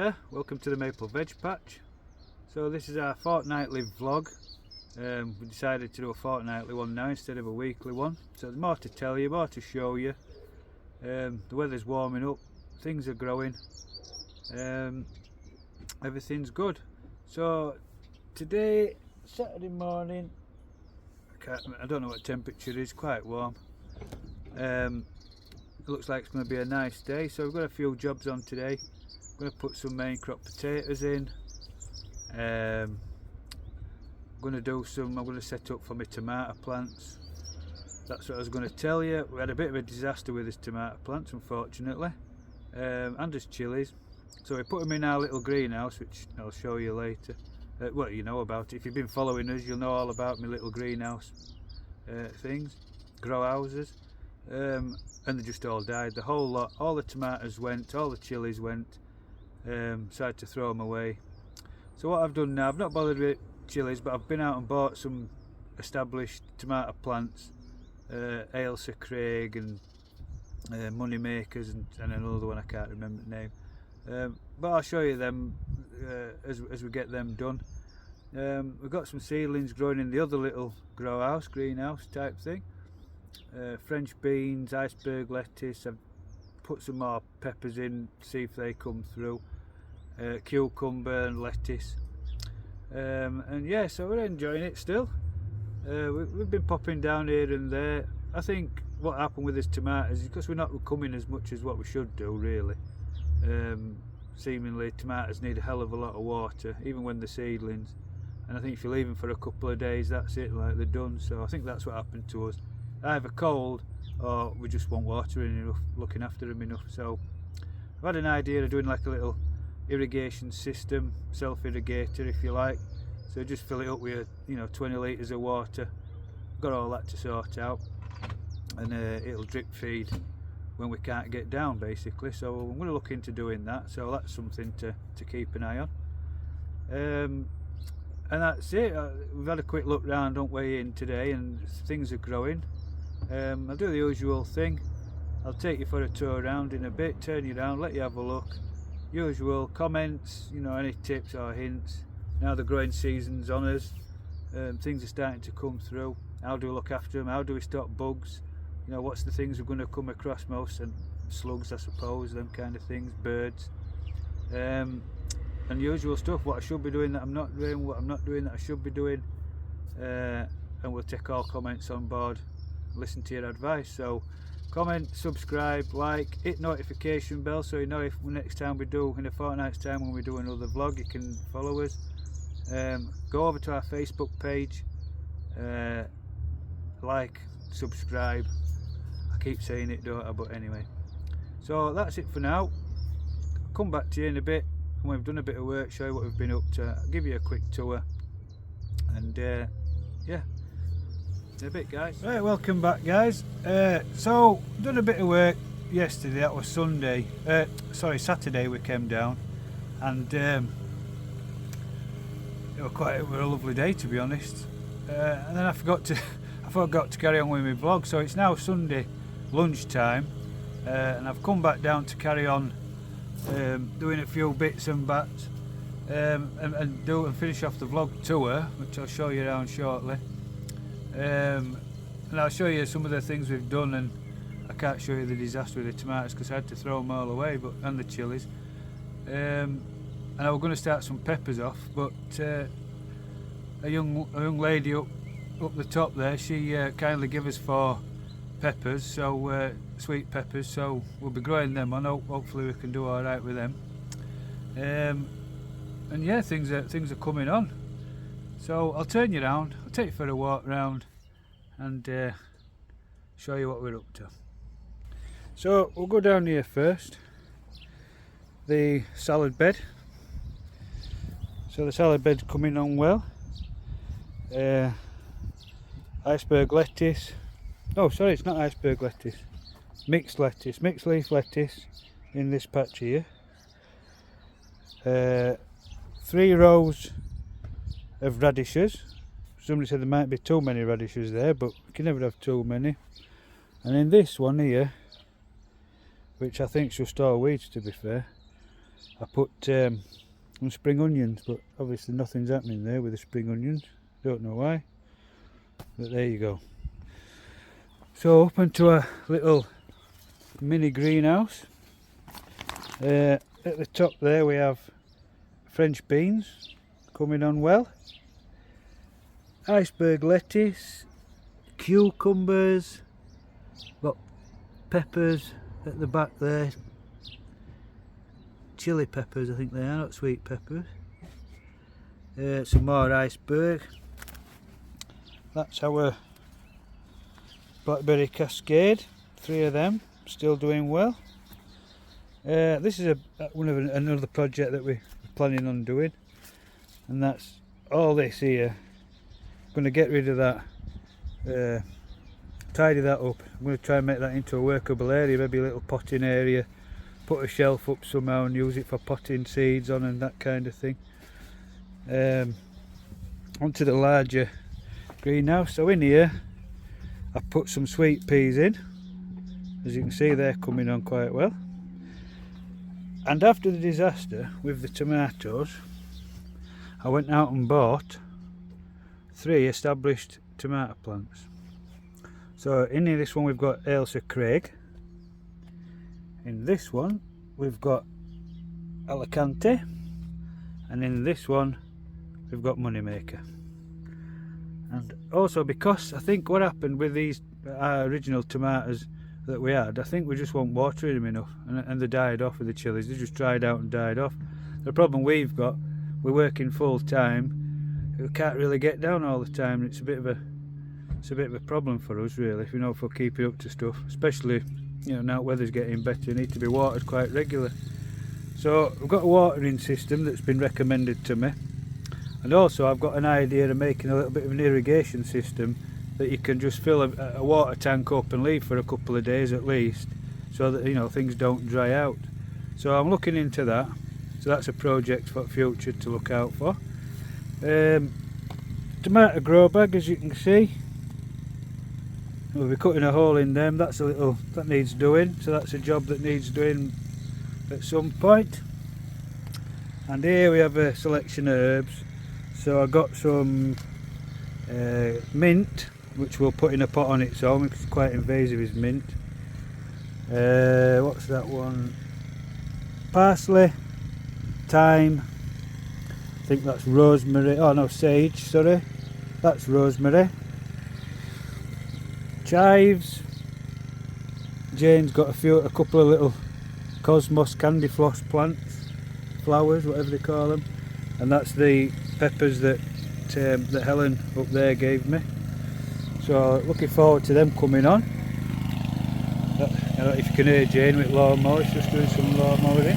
there, welcome to the Maple Veg Patch. So this is our fortnightly vlog. We decided to do a fortnightly one now instead of a weekly one. So there's more to tell you, more to show you. The weather's warming up, things are growing, everything's good. So today, Saturday morning, I don't know what temperature is, quite warm. It looks like it's going to be a nice day, so we've got a few jobs on today. I'm going to put some main crop potatoes in. I'm going to set up for my tomato plants. That's what I was going to tell you. We had a bit of a disaster with this tomato plants, unfortunately, and there's chilies. So we put them in our little greenhouse, which I'll show you later. Well, you know about it. If you've been following us, you'll know all about my little greenhouse things, grow houses. And they just all died, the whole lot. All the tomatoes went, all the chilies went. So I had to throw them away. So what I've done now, I've not bothered with chilies, but I've been out and bought some established tomato plants, Ailsa Craig and Money Makers and another one I can't remember the name. But I'll show you them as we get them done. We've got some seedlings growing in the other little grow house, greenhouse type thing. French beans, iceberg lettuce. I've put some more peppers in, see if they come through. Cucumber and lettuce. And yeah, so we're enjoying it still. We've been popping down here and there. I think what happened with this tomatoes is because we're not coming as much as what we should do, really. Seemingly tomatoes need a hell of a lot of water, even when they're seedlings. And I think if you leave them for a couple of days, that's it, like they're done. So I think that's what happened to us. Either cold or we just weren't watering enough, looking after them enough. So I've had an idea of doing like a little irrigation system, self-irrigator if you like. So just fill it up with 20 litres of water. Got all that to sort out, and it'll drip feed when we can't get down, basically. So I'm going to look into doing that. So that's something to keep an eye on. And that's it. We've had a quick look round, don't we, in today, and things are growing. I'll do the usual thing. I'll take you for a tour around in a bit, turn you around, let you have a look. Usual comments, any tips or hints. Now the growing season's on us, things are starting to come through. How do we look after them? How do we stop bugs? What's the things we're going to come across most? And slugs, I suppose, them kind of things, birds. And usual stuff, what I should be doing that I'm not doing, what I'm not doing that I should be doing. And we'll take all comments on board, listen to your advice. So comment, subscribe, like, hit notification bell so you know if next time we do, in a fortnight's time when we do another vlog, you can follow us. Go over to our Facebook page, like, subscribe. I keep saying it, don't I, but anyway. So that's it for now. I'll come back to you in a bit when we've done a bit of work, show you what we've been up to. I'll give you a quick tour, and yeah, in a bit, guys. Right, welcome back, guys. So done a bit of work yesterday. That was Saturday we came down, and it was a lovely day, to be honest. And then I forgot to carry on with my vlog. So it's now Sunday lunchtime, and I've come back down to carry on doing a few bits and bats, and finish off the vlog tour, which I'll show you around shortly. And I'll show you some of the things we've done, and I can't show you the disaster with the tomatoes because I had to throw them all away, and the chilies. And I was going to start some peppers off, but a young lady up the top there, she kindly gave us 4 peppers, so sweet peppers, so we'll be growing them on. Hopefully we can do all right with them. And yeah, things are coming on. So I'll turn you around, I'll take you for a walk round, and show you what we're up to. So we'll go down here first, the salad bed. So the salad bed's coming on well. Iceberg lettuce. Oh, sorry, it's not iceberg lettuce. Mixed leaf lettuce in this patch here. 3 rows of radishes. Somebody said there might be too many radishes there, but you can never have too many. And in this one here, which I think should store weeds, to be fair, I put some spring onions, but obviously nothing's happening there with the spring onions. Don't know why, but there you go. So up into a little mini greenhouse. At the top there we have French beans coming on well, iceberg lettuce, cucumbers, got peppers at the back there, chili peppers I think they are, not sweet peppers. Some more iceberg. That's our blackberry cascade, 3 of them, still doing well. This is another project that we're planning on doing, and that's all this here. I'm going to get rid of that, tidy that up. I'm going to try and make that into a workable area, maybe a little potting area, put a shelf up somehow and use it for potting seeds on and that kind of thing. Onto the larger greenhouse. So in here I've put some sweet peas in. As you can see, they're coming on quite well. And after the disaster with the tomatoes, I went out and bought 3 established tomato plants. So in this one we've got Ailsa Craig. In this one we've got Alicante, and in this one we've got Moneymaker. And also, because I think what happened with these original tomatoes that we had, I think we just weren't watering them enough, and they died off with the chilies. They just dried out and died off. The problem we've got, we're working full time, we can't really get down all the time. It's a bit of a problem for us really, if you know, for keeping up to stuff, especially, you know, now weather's getting better, you need to be watered quite regular. So I've got a watering system that's been recommended to me, and also I've got an idea of making a little bit of an irrigation system that you can just fill a water tank up and leave for a couple of days at least, so that, you know, things don't dry out. So I'm looking into that, so that's a project for the future to look out for. Tomato grow bag, as you can see, we'll be cutting a hole in them. That's a little, that needs doing, so that's a job that needs doing at some point. And here we have a selection of herbs. So I got some mint, which we'll put in a pot on its own because it's quite invasive, is mint. What's that one? Parsley, thyme, I think that's rosemary, oh no, sage, sorry, that's rosemary. Chives, Jane's got a couple of little cosmos candy floss plants, flowers, whatever they call them, and that's the peppers that Helen up there gave me. So looking forward to them coming on. I don't know if you can hear Jane with lawnmower, she's just doing some lawnmowering.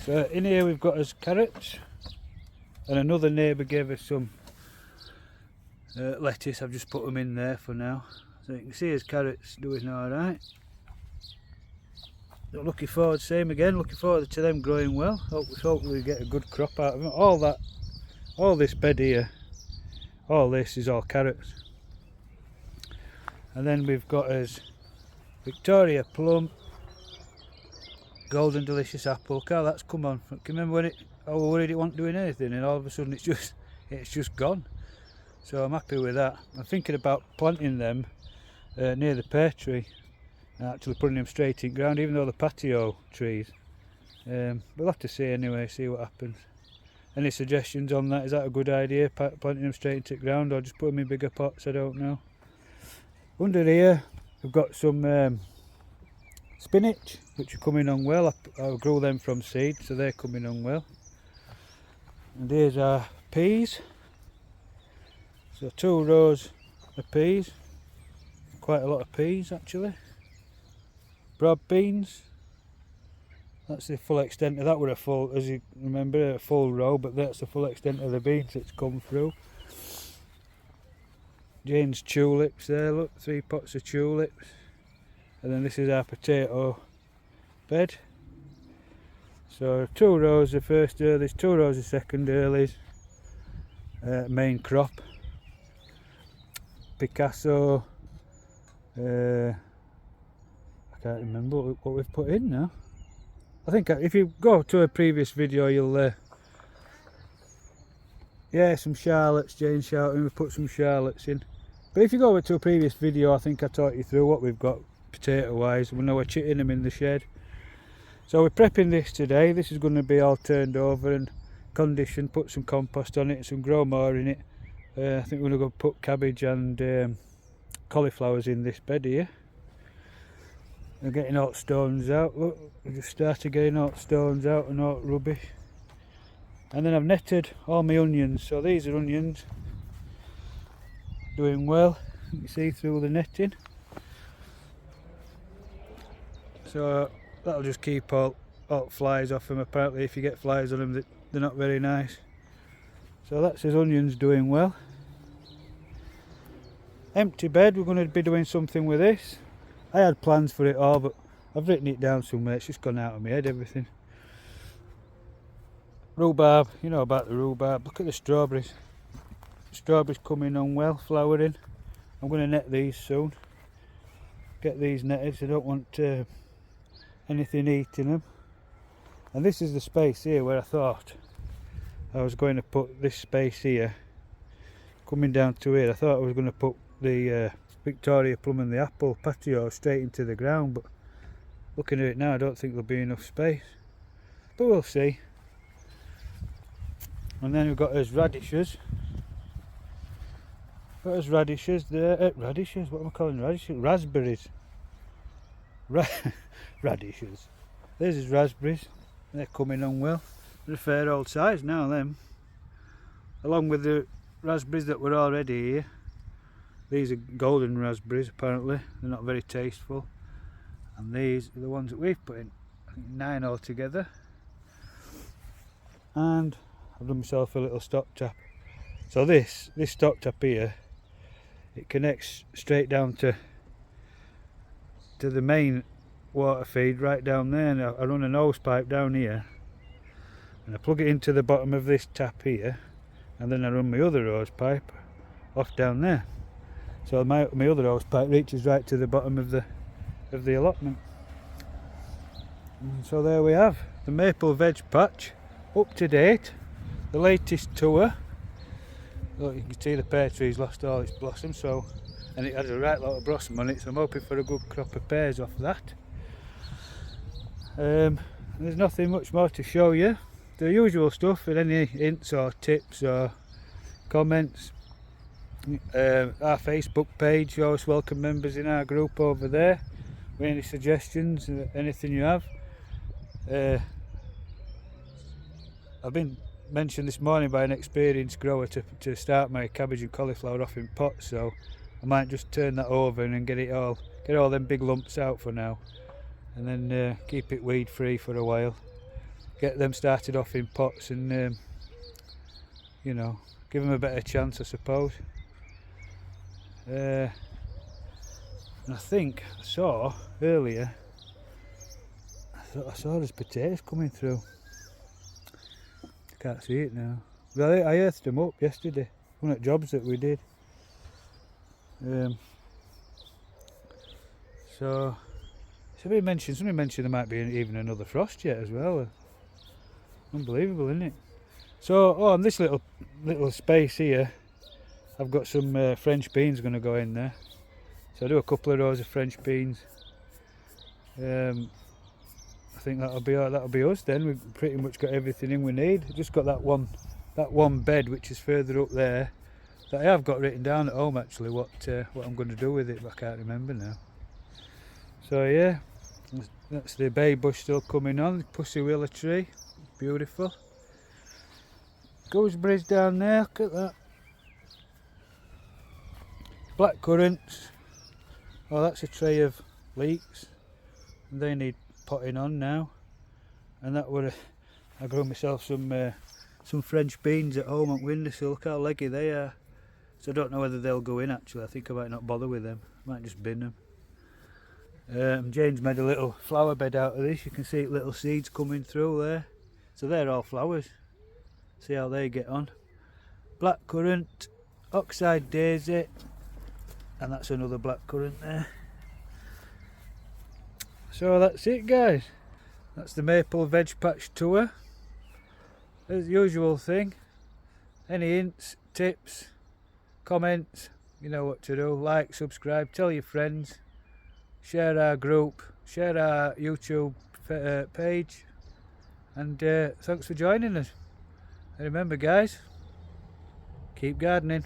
So in here we've got us carrots, and another neighbour gave us some lettuce. I've just put them in there for now. So you can see his carrots doing alright. Looking forward, same again, looking forward to them growing well. Hopefully we get a good crop out of them. All this bed here, all this is all carrots. And then we've got us Victoria plum, golden delicious apple. Look how that's come on. Can you remember when I was worried it wasn't doing anything, and all of a sudden it's just gone. So I'm happy with that. I'm thinking about planting them near the pear tree, and actually putting them straight in ground, even though they're patio trees. We'll have to see anyway, see what happens. Any suggestions on that? Is that a good idea, planting them straight into the ground, or just put them in bigger pots? I don't know. Under here we've got some spinach, which are coming on well. I grew them from seed, so they're coming on well. And here's our peas. So 2 rows of peas, quite a lot of peas actually. Broad beans, that's the full extent of that. Were a full, as you remember, a full row, but that's the full extent of the beans that's come through. Jane's tulips there, look, 3 pots of tulips. And then this is our potato bed. So 2 rows of first earlies, 2 rows of second earlies, main crop. Picasso, I can't remember what we've put in now. I think if you go to a previous video, you'll yeah, some shallots. Jane shouting, we put some shallots in. But if you go to a previous video, I think I taught you through what we've got potato wise. We know we're chitting them in the shed. So we're prepping this today. This is going to be all turned over and conditioned, put some compost on it and some grow more in it. I think we're going to go put cabbage and cauliflowers in this bed here. We're getting all stones out. Look, we just started getting all stones out and all rubbish. And then I've netted all my onions. So these are onions, doing well. You can see through the netting. So that'll just keep all flies off them. Apparently if you get flies on them, they're not very nice. So that's his onions doing well. Empty bed, we're going to be doing something with this. I had plans for it all, but I've written it down somewhere. It's just gone out of my head, everything. Rhubarb, you know about the rhubarb. Look at the strawberries. Strawberries coming on well, flowering. I'm going to net these soon. Get these netted, so I don't want anything eating them. And this is the space here where I thought I was going to put this space here. Coming down to here, I thought I was going to put the Victoria plum and the apple patio straight into the ground, but looking at it now, I don't think there'll be enough space. But we'll see. And then we've got those radishes. Got those radishes there. Radishes? What am I calling radishes? Raspberries. Radishes. There's his raspberries. They're coming on well. They're a fair old size now, them. Along with the raspberries that were already here. These are golden raspberries, apparently. They're not very tasteful. And these are the ones that we've put in. I think 9 altogether. And I've done myself a little stop tap. So this stop tap here, it connects straight down to the main water feed right down there. And I run a hose pipe down here and I plug it into the bottom of this tap here, and then I run my other hose pipe off down there. So my other hose pipe reaches right to the bottom of the allotment. And so there we have the maple veg patch, up to date. The latest tour. Look, you can see the pear tree's lost all its blossom, so, and it has a right lot of blossom on it, so I'm hoping for a good crop of pears off that. There's nothing much more to show you. The usual stuff, with any hints or tips or comments. Our Facebook page, you always welcome members in our group over there with any suggestions, anything you have. I've been mentioned this morning by an experienced grower to start my cabbage and cauliflower off in pots, so I might just turn that over and then get all them big lumps out for now, and then keep it weed free for a while, get them started off in pots, and you know, give them a better chance, I suppose. And I think I saw earlier, I saw there's potatoes coming through. Can't see it now. Well, I earthed them up yesterday, one of the jobs that we did. So somebody mentioned there might be even another frost yet as well. Unbelievable, isn't it? So on this little space here, I've got some French beans going to go in there. So I do a couple of rows of French beans. I think that'll be us then. We've pretty much got everything in we need. Just got that one bed which is further up there that I have got written down at home actually what I'm going to do with it, but I can't remember now. So yeah, that's the bay bush still coming on, the pussy willow tree, beautiful. Gooseberries down there, look at that. Black currants. Oh, that's a tray of leeks. They need potting on now. And that would I grew myself some French beans at home on windowsill. Look how leggy they are. So I don't know whether they'll go in actually. I think I might not bother with them. I might just bin them. Jane's made a little flower bed out of this. You can see little seeds coming through there. So they're all flowers. See how they get on. Black currant, oxide daisy, and that's another black currant there. So that's it, guys. That's the maple veg patch tour. As usual thing. Any hints, tips, comments, you know what to do. Like, subscribe, tell your friends, share our group, share our YouTube page, and thanks for joining us. And remember, guys, keep gardening.